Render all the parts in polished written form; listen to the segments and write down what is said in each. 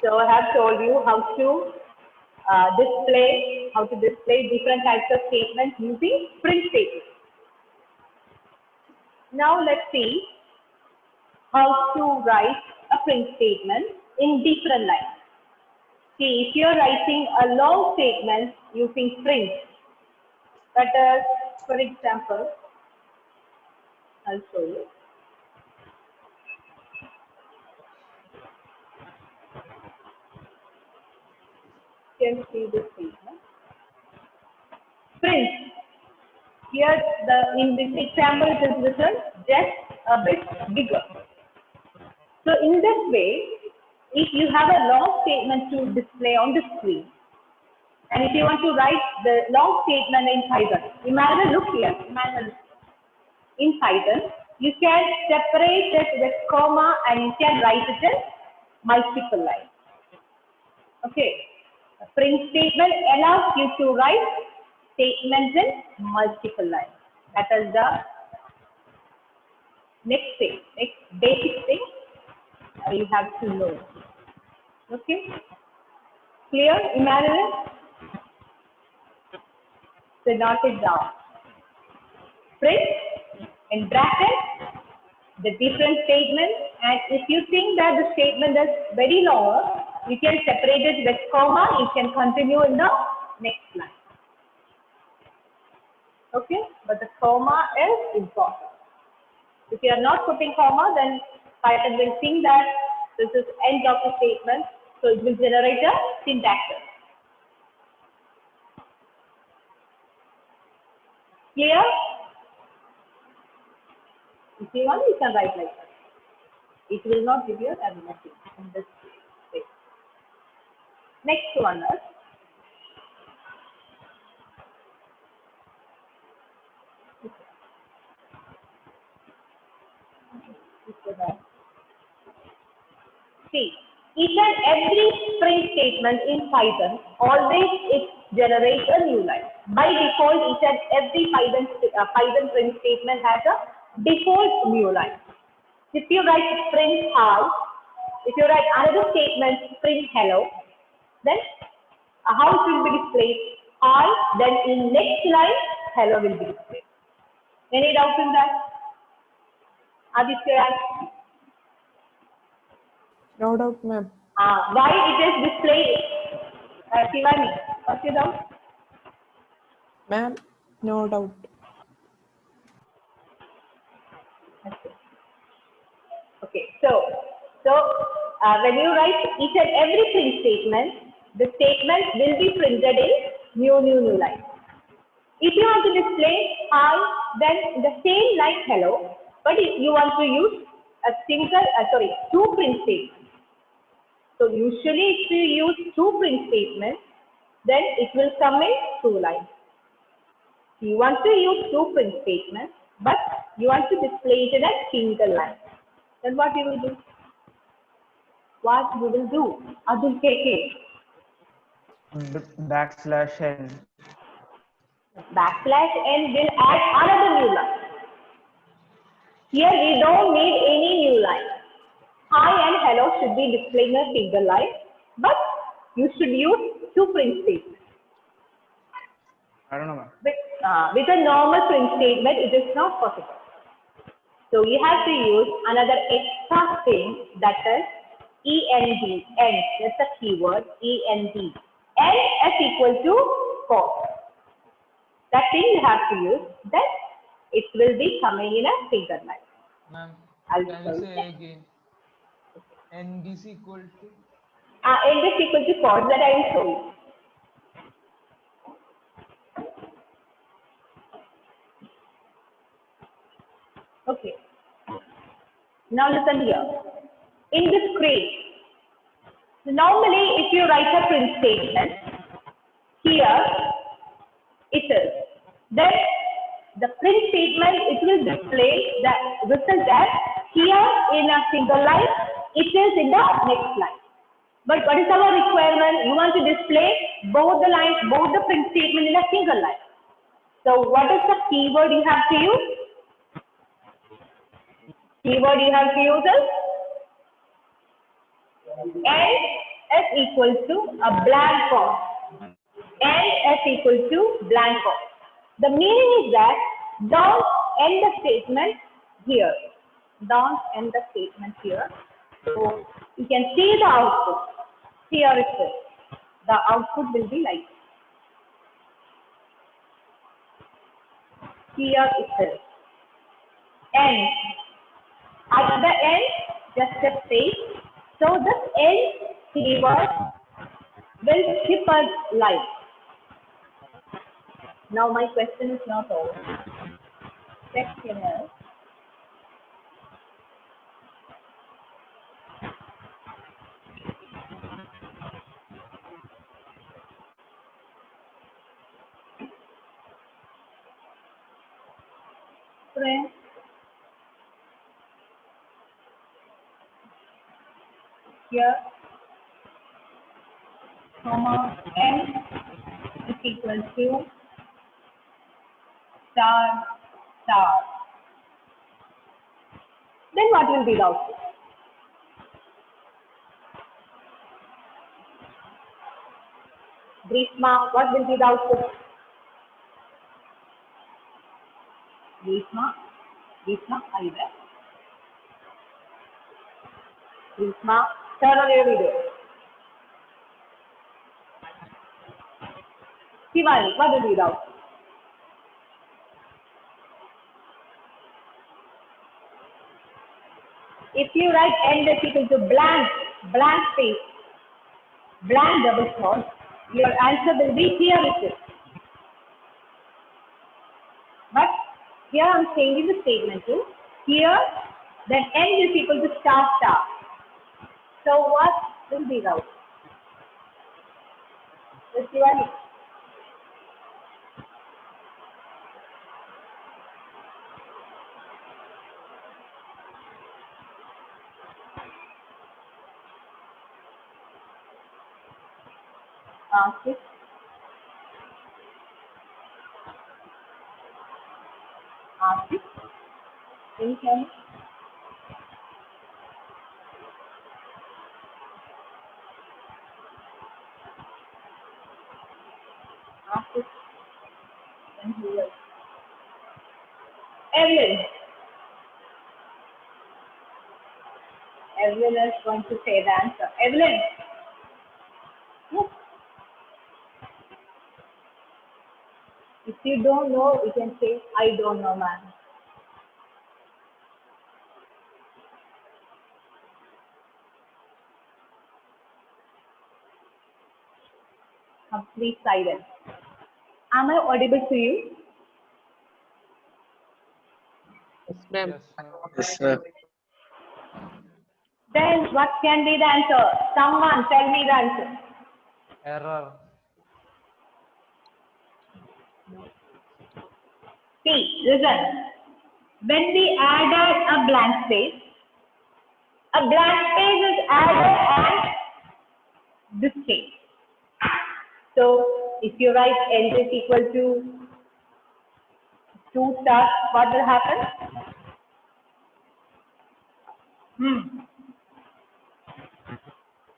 So I have told you how to display different types of statements using print statements. Now let's see how to write a print statement in different lines. See, if you're writing a long statement using print, that is, for example, I'll show you. You can see this statement. Print. Here, in this example, it is written just a bit bigger. So in this way, if you have a long statement to display on the screen, and if you want to write the long statement in Python, imagine, look here, imagine in Python, you can separate it with comma and you can write it in multiple lines. Okay, a print statement allows you to write statements in multiple lines. That is the next thing, next basic thing you have to know. Okay, clear? Imagine it. So note it down. Print in bracket the different statements, and if you think that the statement is very long, you can separate it with comma. You can continue in the next line. Okay, but the comma is important. If you are not putting comma, then Python will think that this is end of the statement, so it will generate a syntax error. Clear? If you want, you can write like that. It will not give you anything in this way. Next one is see, each and every print statement in Python always it generates a new line. By default, each and every Python print statement has a default new line. If you write print hi, if you write another statement print hello, then how it will be displayed? Hi, then in next line hello will be displayed. Any doubt in that? Aditya? No doubt, ma'am. Why it is displayed? Shivani, what's your doubt? Ma'am, no doubt. Okay, so when you write each and every print statement, the statement will be printed in new line. If you want to display hi, then the same like hello, but if you want to use two print statements. So usually if you use two print statements, then it will come in two lines. You want to use two print statements, but you want to display it in a single line. Then what you will do? What you will do? Abdul KK. Backslash n. Backslash n will add another new line. Here we don't need any new line. Hi and hello should be displayed in a single line, but you should use two print statements. I don't know, ma'am. With a normal print statement, it is not possible. So you have to use another extra thing, that is END. End. That's a keyword. END. N is equal to false. That thing you have to use. Then it will be coming in a single line. Ma'am, I'll can you say again? N is equal to? N is equal to false. That I will show you. Okay. Now listen here. In this screen, normally if you write a print statement, here it is. Then the print statement, it will display the result as here in a single line, it is in the next line. But what is our requirement? You want to display both the lines, both the print statement in a single line. So what is the keyword you have to use? Keyword you have to use is and s equals to a blank form. End s equals to blank form. The meaning is that don't end the statement here. Don't end the statement here. So you can see the output. Here it is. The output will be like this. Here it is. End. At the end, just a space. So this end keyword will skip a line. Now my question is not over. Check here. Friends, here, comma, n is equal to star, star. Then what will be the output? Grishma, what will be the output? Grishma, are you there? Grishma, turn on your video. Shivani, what will be the output? If you write n is equal to blank space, blank double quote, your answer will be here it is. But here I am changing the statement to here, then n is equal to star, star. So what will be the output? Yes, Shivani. Ask it. Can you tell me? Ask it. And who else? Evelyn. Evelyn is going to say the answer. Evelyn. Yes. If you don't know, you can say, I don't know, ma'am. Complete silence. Am I audible to you? Yes, ma'am. Yes, sir. Yes, sir. Then what can be the answer? Someone tell me the answer. Error. See, listen. When we added a blank space is added at this case. So if you write n is equal to 2 stars, what will happen?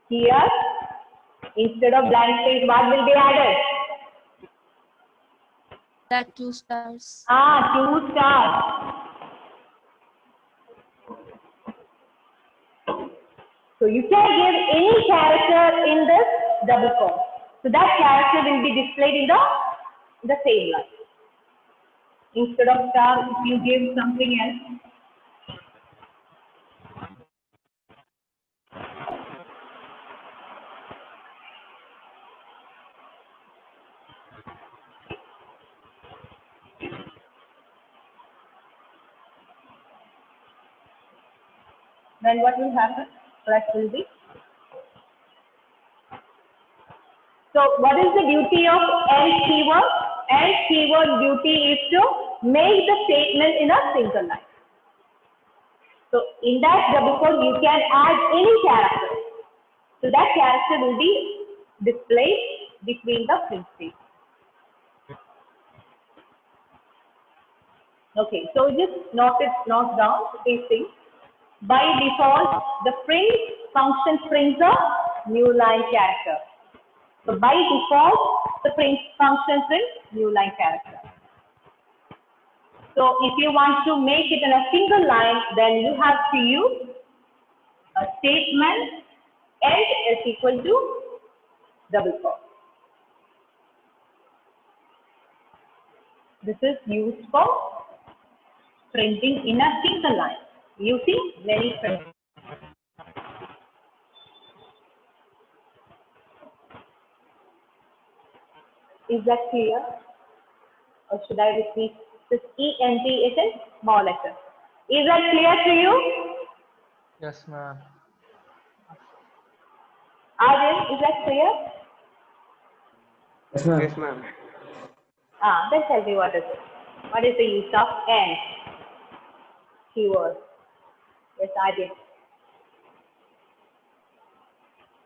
Here, instead of blank space, what will be added? That 2 stars. 2 stars. So you can give any character in this double quote. So that character will be displayed in the same line. Instead of star, if you give something else. Then what will happen? Plus will be. So what is the duty of else keyword? Else keyword duty is to make the statement in a single line. So in that double quote you can add any character. So that character will be displayed between the print statement. Okay, so just note down these things. By default, the print function prints a new line character. So by default, the print function prints new line character. So if you want to make it in a single line, then you have to use a statement end is equal to double quote. This is used for printing in a single line using many prints. Is that clear? Or should I repeat this ENT is a small letter? Is that clear to you? Yes, ma'am. Arjun, is that clear? Yes, ma'am. Yes, ma'am. Then tell me what is it? What is the use of and keyword? Yes, Arjun.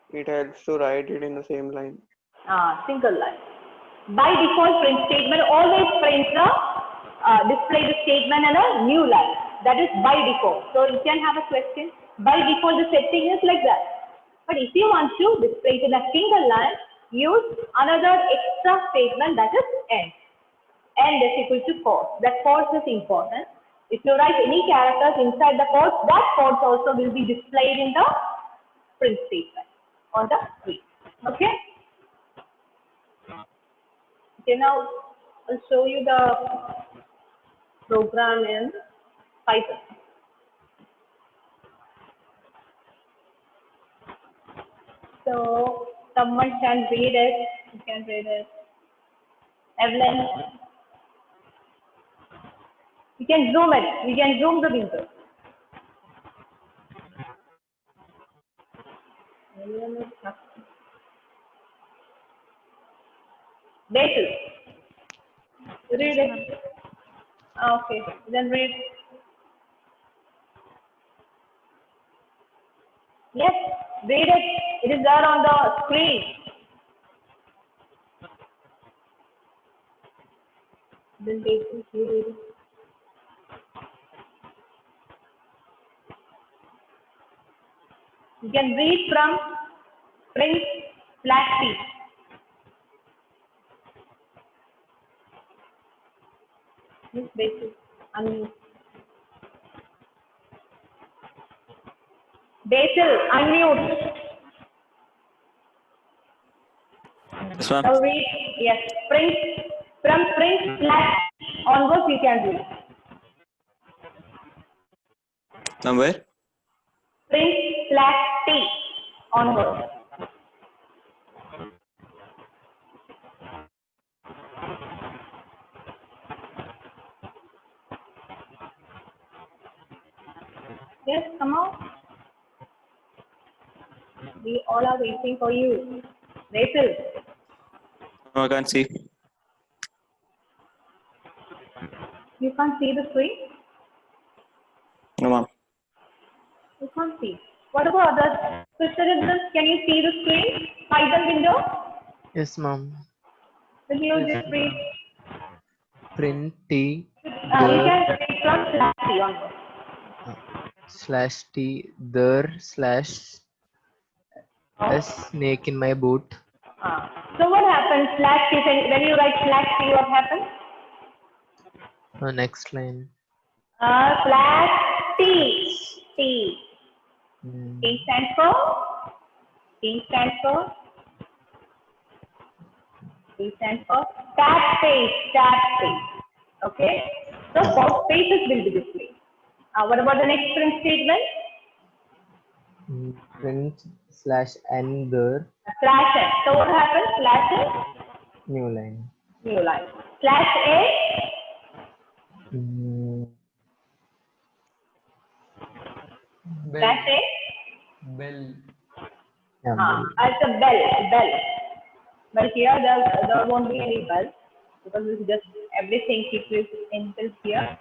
It helps to write it in the same line. Single line. By default, print statement always prints the display the statement in a new line. That is by default. So you can have a question. By default, the setting is like that. But if you want to display it in a single line, use another extra statement that is end. End is equal to quotes. That quotes is important. If you write any characters inside the quotes, that quotes also will be displayed in the print statement on the screen. Okay? Okay, now I'll show you the program in Python. So someone can read it. You can read it. Evelyn, you can zoom it. We can zoom the window. Basil, read it. Okay, then read. Yes, read it. It is there on the screen. Then Basil, you read it. You can read from print/t. This Basil, unmute. Basil, unmute. Yes, ma'am. Now read, yes, print, from print/t onwards you can read. Somewhere? Print/t onwards. Yes, come on. We all are waiting for you. Basil, No, I can't see. you can't see the screen? No, ma'am. You can't see. What about others? Sister, can you see the screen? Python window? Yes, ma'am. Will you Yes, just read? Print T You there can read from /t onwards. slash T there slash S snake in my boot. So what happens? /t, when you write /t, what happens? Next line. /t. T. Mm, T stands for? T stands for? T stands for tab space. Tab space. Okay? So both spaces will be displayed. What about the next print statement? Print slash N there /n. So what happens? /n, new line. new line. /a, Mm, Bell. /a. Bell. yeah, As a bell. But here there won't be any bell because it's just everything is inbuilt here.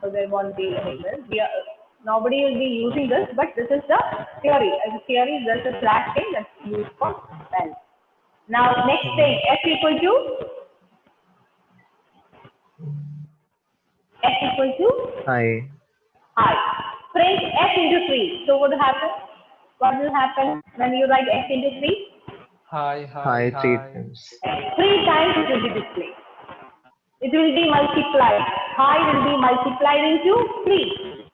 So there won't be any bell. Nobody will be using this, but this is the theory. As a theory, there's a / thing that's used for bell. Now next thing, S equal to I I. Print S into 3. So what happens? what will happen when you write x into 3? Hi, Hi, hi, 3 times. 3 times it will be displayed. It will be multiplied. Hi will be multiplied into 3.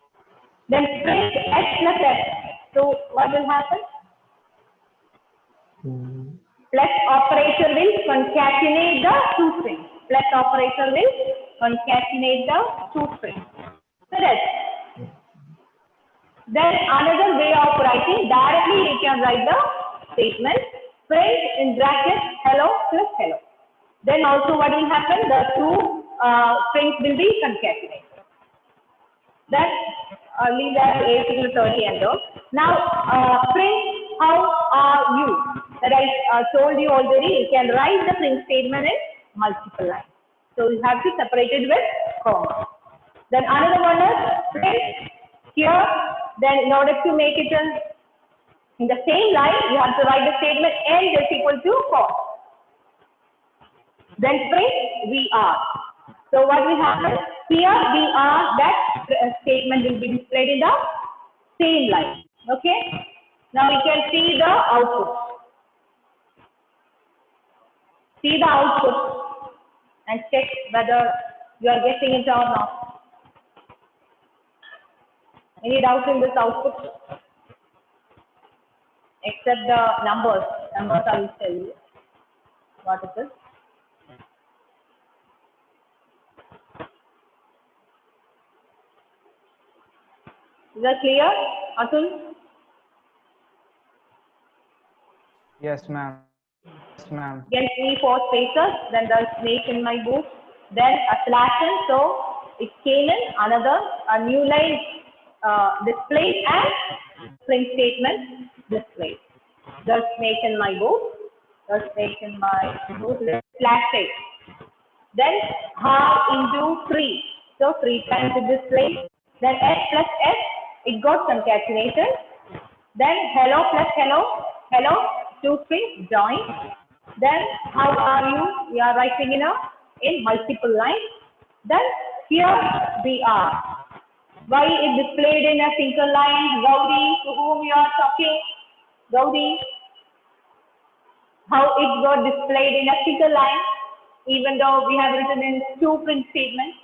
Then print x plus f. So what will happen? Hmm. Plus operator will concatenate the two strings. Plus operator will concatenate the two strings. Correct. Then another way of writing, directly you can write the statement print in brackets hello plus hello. Then also what will happen? The two strings will be concatenated. Then leave that a to 30 and all. Now print how are you? That I told you already. You can write the print statement in multiple lines. So you have to separate it with comma. Then another one is print here. Then in order to make it in the same line, you have to write the statement n is equal to false. Then print we are. So what will happen? Here we are, that statement will be displayed in the same line. Okay. Now we can see the output. See the output and check whether you are getting it or not. Any doubt in this output? Except the numbers. Numbers I will tell you what it is. Is that clear, Atul? Yes, ma'am. Yes, ma'am. Then 3, 4 spaces, then the snake in my book, then a slash in, so it came in another, a new line displayed and print statement displayed. The snake in my book, the snake in my book, slash text. Then half into 3, so 3 times it displayed. Then s plus s, it got concatenated. Then hello plus hello, hello, two strings join. Then how are you? We are writing in multiple lines. Then here we are. Why it displayed in a single line? Gauri, to whom you are talking? Gauri. How it got displayed in a single line, even though we have written in 2 print statements.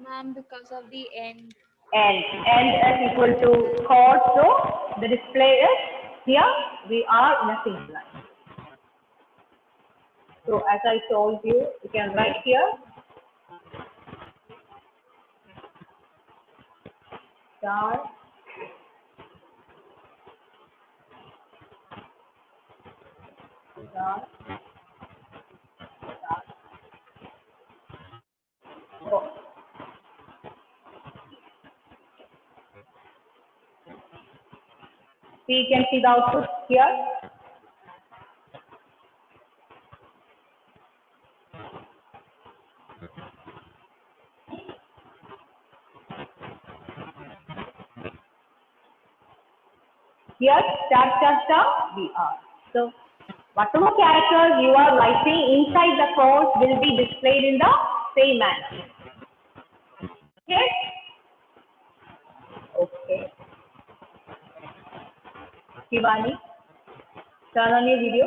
Ma'am, because of the end. And is equal to chord, so the display is here we are in a single line. So as I told you, you can write here star star star. So, we can see the output here. Here, star, we are. So, whatever characters you are writing inside the code will be displayed in the same manner. Okay? Okay. Shivani, turn on your video.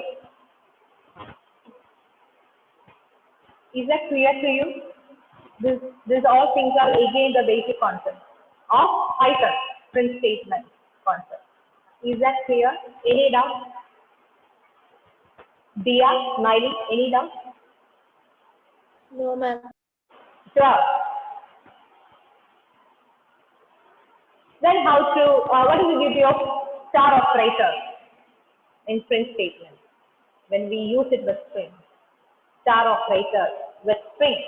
Is that clear to you? These all things are again the basic concept of Python print statement concept. Is that clear? Any doubt? Dia, Smiley, any doubt? No, ma'am. Sure. Then how to, what is the beauty of star operator in print statement when we use it with string? Star operator with string.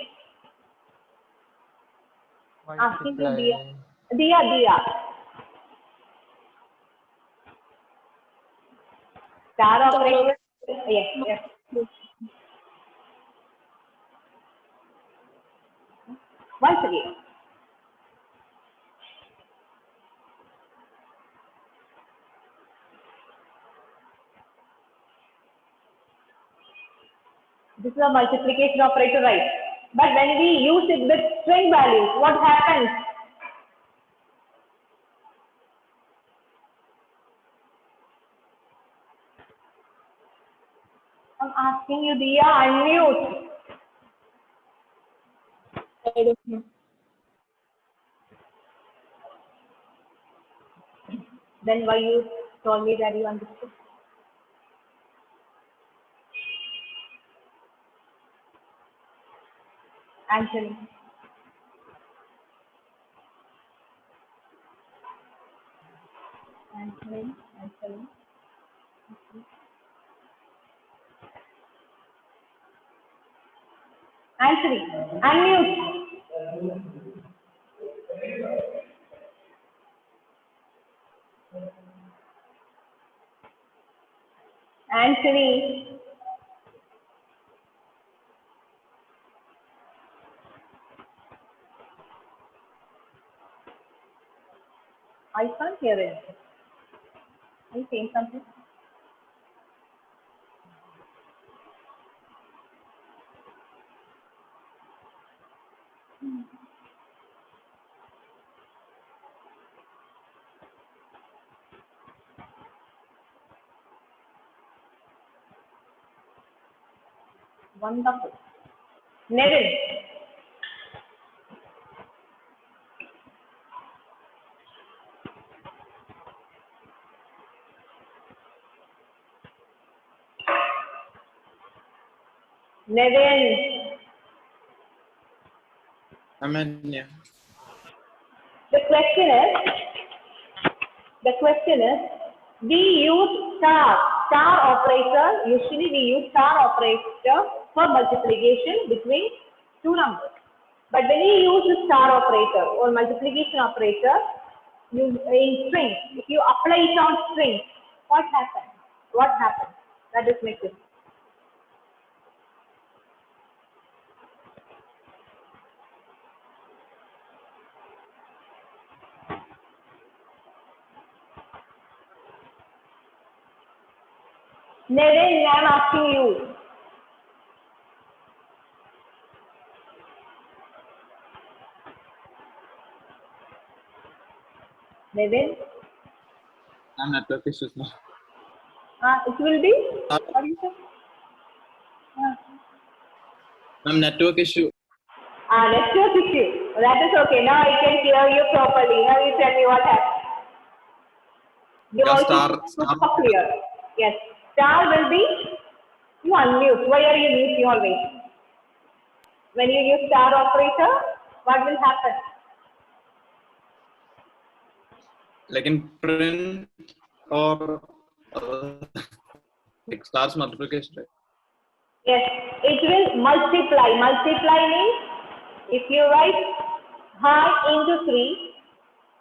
Asking to Dia. Dia. Star operator. Yes. Once again. This is a multiplication operator, right? But when we use it with string values, what happens? I'm asking you, Dia, unmute. I don't know. Then why you told me that you understood? Anthony. Anthony. Anthony, unmute. Anthony. I can't hear it. Are you saying something? Wonderful. Nevin. Nevin. Amanya. The question is, we use star operator. Usually we use star operator for multiplication between two numbers. But when you use the star operator or multiplication operator in strings, if you apply it on strings, what happens? What happens? That is my question. Nevin, I am asking you. Nevin? I'm network issues now. It will be? What do you say? Network issue. Network issue. That is okay. Now I can hear you properly. Now you tell me what happened. Your Yeah, voice star- is super clear. Yes. Star will be, you unmute. Why are you muting always? When you use star operator, what will happen? Like in print or like stars multiplication, right? Yes, it will multiply. Multiply means if you write high into 3,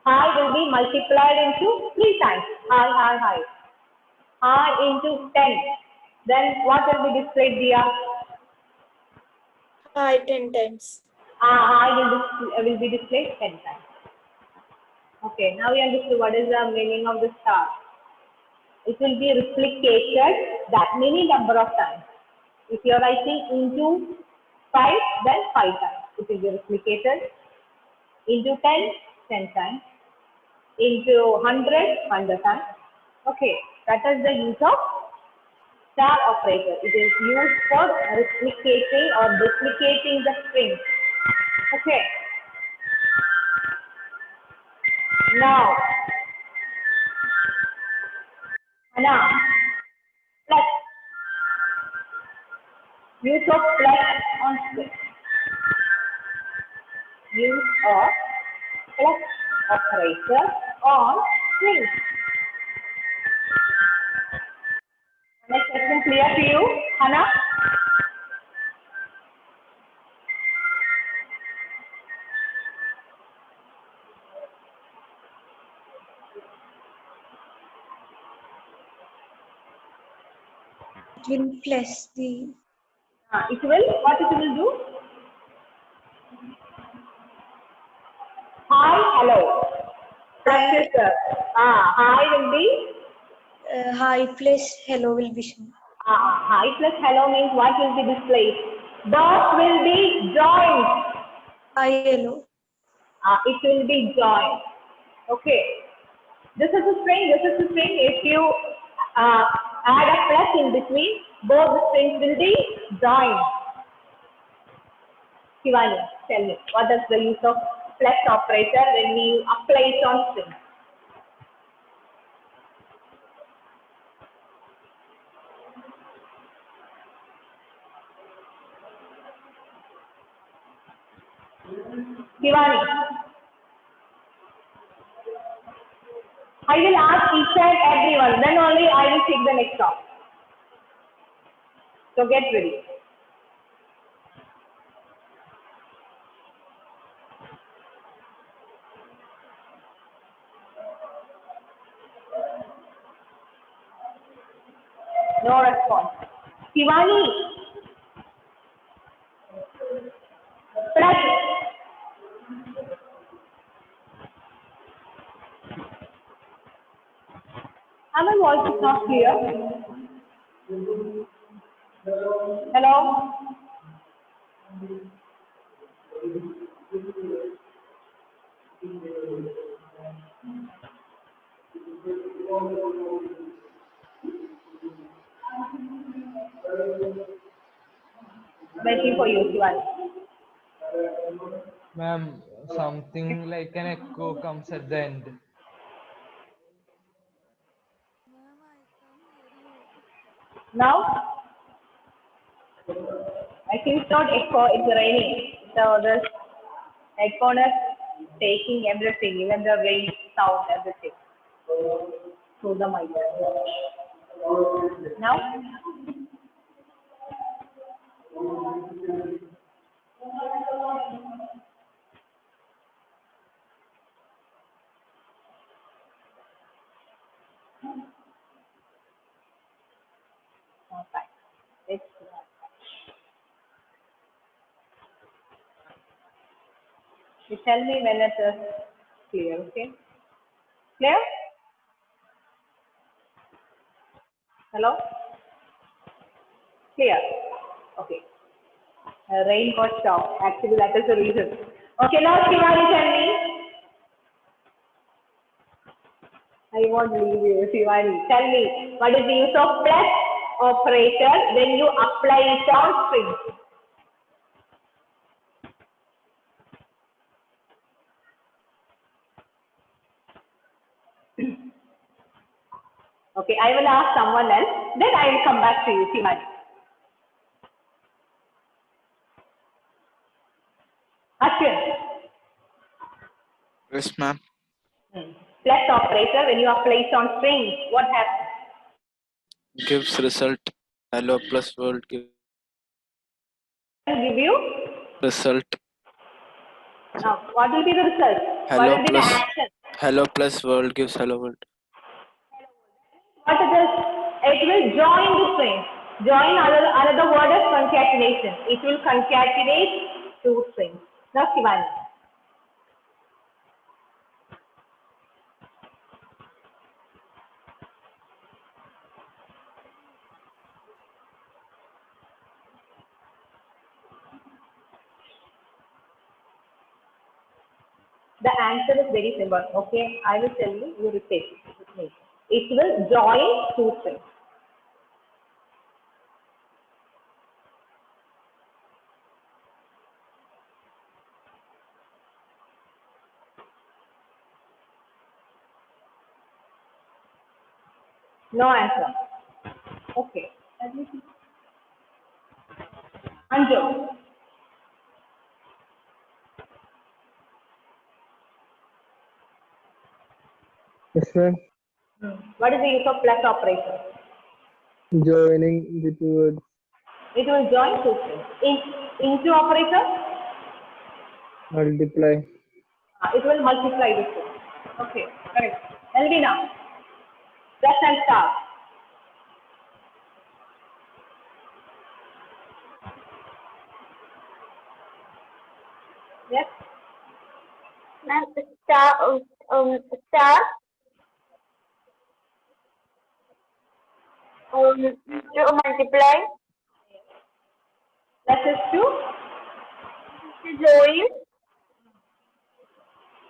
high will be multiplied into 3 times. High. High into 10. Then what will be displayed here? High 10 times. High will be displayed 10 times. Okay, now we understood what is the meaning of the star. It will be replicated that many number of times. If you are writing into 5, then 5 times. It will be replicated. Into 10, 10 times. Into 100 times. Okay, that is the use of star operator. It is used for replicating or duplicating the string. Okay. Now, plus. Use of plus on string. Use of plus operator on string. Next question clear to you, Hannah? It will plus the It will, what it will do? Hi, hello. Practice. Hi will be? high plus hello will be shown. Hi plus hello means what will be displayed? Dot will be joined. Hi hello. It will be joined. Okay. This is a string. If you add a plus in between, both the strings will be joined. Shivani, tell me, what is the use of plus operator when we apply it on strings? Shivani, I will ask each and everyone, then only I will take the next talk. So get ready. No response. Shivani, plus. My voice is not clear. Hello? Waiting for you, Shivani. Ma'am, something like an echo comes at the end. Now? I think it's not echo, it's raining. So the headphone is taking everything, even the rain sound, everything. Through the mic. Now? Okay. It's you tell me when it is clear, okay? Clear? Hello? Clear? Okay. Rain got stopped. Actually, that is the reason. Okay, now Shivani, tell me. I won't leave you, Shivani. Tell me, what is the use of plus operator when you apply it on strings? Okay, I will ask someone else. Then I will come back to you, Shivani. Ashwin. Yes, ma'am. Plus operator when you apply it on strings, what happens? Gives result. Hello plus world give Give you? result. Now, what will be the result? Hello What will be the plus action? hello plus world gives hello world. What it is? It will join the string. Join another word is concatenation. It will concatenate two strings. Now, Shivani. The answer is very simple. Okay, I will tell you. You repeat with me. It will join two strings. No answer. Okay. Let me see. Anju. Yes, ma'am. What is the use of plus operator? Joining the two words. It will join two strings. Into operator? Multiply. It will multiply the strings. Okay, correct. Elvina. Plus and star. Yes? Ma'am, star, star, to multiply, Plus is to to join,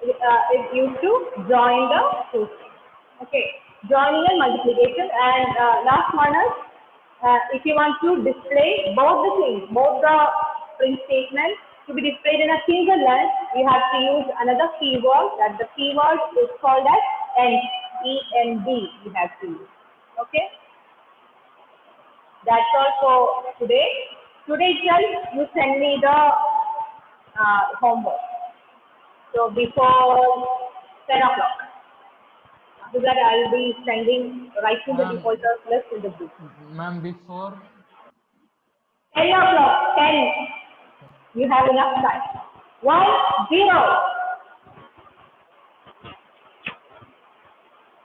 is used to join the two strings. Okay, joining and multiplication. And last one is if you want to display both the things, both the print statements to be displayed in a single line, you have to use another keyword. That the keyword is called as end. END. You have to use. Okay. That's all for today. Today itself, you send me the homework. So before 10 o'clock. After that, I will be sending writing the defaulters list in the group. Ma'am, before 10 o'clock, 10. You have enough time. 1, 0.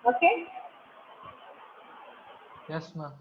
Okay? yes, ma'am.